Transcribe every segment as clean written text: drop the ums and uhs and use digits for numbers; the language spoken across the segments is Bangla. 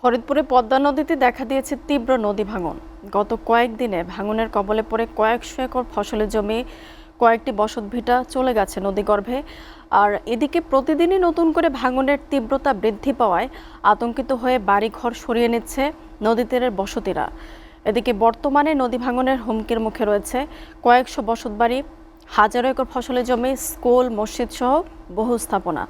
ফরিদপুরে পদ্মা নদীতে দেখা দিয়েছে তীব্র নদী ভাঙন। গত কয়েকদিনে ভাঙনের কবলে পড়ে কয়েকশো একর ফসলের জমি, কয়েকটি বসতভিটা চলে গেছে নদীগর্ভে। আর এদিকে প্রতিদিনই নতুন করে ভাঙনের তীব্রতা বৃদ্ধি পাওয়ায় আতঙ্কিত হয়ে বাড়িঘর সরিয়ে নিচ্ছে নদী তীরের বসতিরা। এদিকে বর্তমানে নদী ভাঙনের হুমকির মুখে রয়েছে কয়েকশো বসতবাড়ি, হাজারো একর ফসলের জমি, স্কুল, মসজিদ সহ বহু স্থাপনা।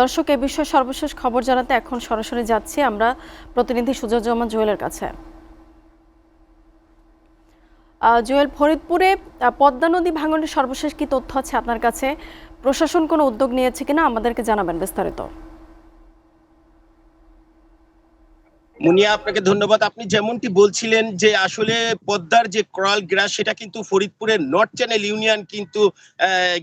দর্শক, এ বিষয়ে সর্বশেষ খবর জানাতে এখন সরাসরি যাচ্ছি আমরা প্রতিনিধি সুজাজ্জামান জুয়েলের কাছে। জুয়েল, ফরিদপুরে পদ্মা নদী ভাঙনের সর্বশেষ কি তথ্য আছে আপনার কাছে? প্রশাসন কোনো উদ্যোগ নিয়েছে কিনা আমাদেরকে জানাবেন বিস্তারিত। মুনিয়া, আপনাকে ধন্যবাদ। আপনি যেমনটি বলছিলেন যে আসলে পদ্মার যে করাল গ্রাস সেটা কিন্তু ফরিদপুরের নর্থ চ্যানেল ইউনিয়ন কিন্তু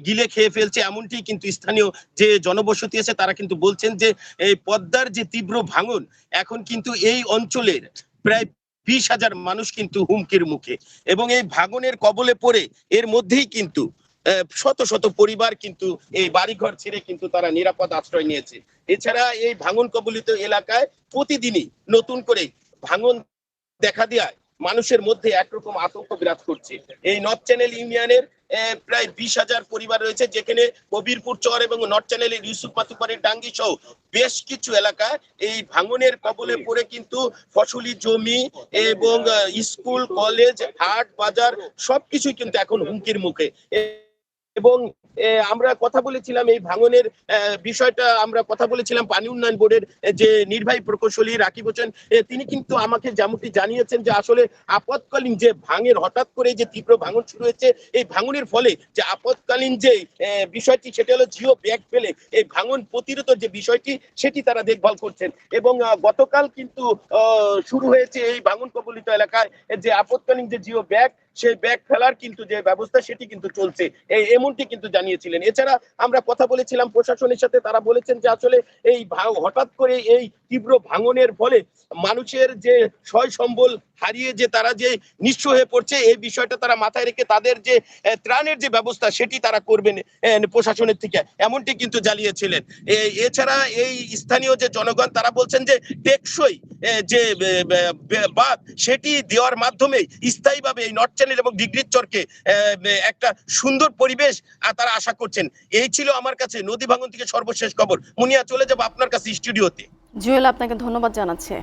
গিলে খেয়ে ফেলছে, এমনটি কিন্তু স্থানীয় যে জনবসতি আছে তারা কিন্তু বলছেন যে এই পদ্মার যে তীব্র ভাঙন এখন কিন্তু এই অঞ্চলের প্রায় 20,000 মানুষ কিন্তু হুমকির মুখে, এবং এই ভাঙনের কবলে পড়ে এর মধ্যেই কিন্তু শত শত পরিবার কিন্তু এই বাড়িঘর ছেড়ে কিন্তু তারা নিরাপদ আশ্রয় নিয়েছে। এছাড়া এই ভাঙন কবলিত এলাকায় প্রতিদিনই নতুন করে ভাঙন দেখা দেওয়ায় মানুষের মধ্যে একরকম আতঙ্ক বিরাজ করছে। এই নর্থ চ্যানেল ইউনিয়নের প্রায় 20,000 পরিবার রয়েছে, যেখানে কবিরপুর চর এবং নর্থ চ্যানেলের ইউসুফ মাতুপাড়ির ডাঙ্গি সহ বেশ কিছু এলাকায় এই ভাঙনের কবলে পড়ে কিন্তু ফসলি জমি এবং স্কুল, কলেজ, হাট, বাজার সবকিছুই কিন্তু এখন হুমকির মুখে। এবং আমরা কথা বলেছিলাম এই ভাঙনের বিষয়টা, আমরা কথা বলেছিলাম পানি উন্নয়ন বোর্ডের যে নির্বাহী প্রকৌশলী রাকিব হোসেন, তিনি কিন্তু আমাকে যেমনটি জানিয়েছেন যে আসলে আপৎকালীন যে ভাঙের হঠাৎ করে যে তীব্র ভাঙন শুরু হয়েছে, এই ভাঙনের ফলে যে আপৎকালীন যে বিষয়টি সেটা হলো জিও ব্যাগ ফেলে এই ভাঙন প্রতিরোধ যে বিষয়টি সেটি তারা দেখভাল করছেন। এবং গতকাল কিন্তু শুরু হয়েছে এই ভাঙন কবলিত এলাকায় যে আপৎকালীন যে জিও ব্যাগ, সেই ব্যাগ ফেলার কিন্তু যে ব্যবস্থা সেটি কিন্তু চলছে, এমনটি কিন্তু জানিয়েছিলেন। এছাড়া আমরা কথা বলেছিলাম প্রশাসনের সাথে, তারা বলেছেন যে আসলে এই হঠাৎ করে এই তীব্র ভাঙনের ফলে মানুষের যে সয় সম্বল হারিয়ে যে তারা যে নিঃস্ব হয়ে পড়ছে, এই বিষয়টা তারা মাথায় রেখে তাদের যে ত্রাণের যে ব্যবস্থা সেটি তারা করবেন প্রশাসনের থেকে, এমনটি কিন্তু জানিয়েছিলেন। এছাড়া এই স্থানীয় যে জনগণ তারা বলছেন যে টেকসই যে বাঁধ সেটি দেওয়ার মাধ্যমে স্থায়ীভাবে এই নর্থ চ্যানেল এবং ডিগ্রির চরকে একটা সুন্দর পরিবেশ তারা আশা করছেন। এই ছিল আমার কাছে নদী ভাঙন থেকে সর্বশেষ খবর। মুনিয়া, চলে যাব আপনার কাছে স্টুডিওতে। জুয়েল, আপনাকে ধন্যবাদ জানাচ্ছি।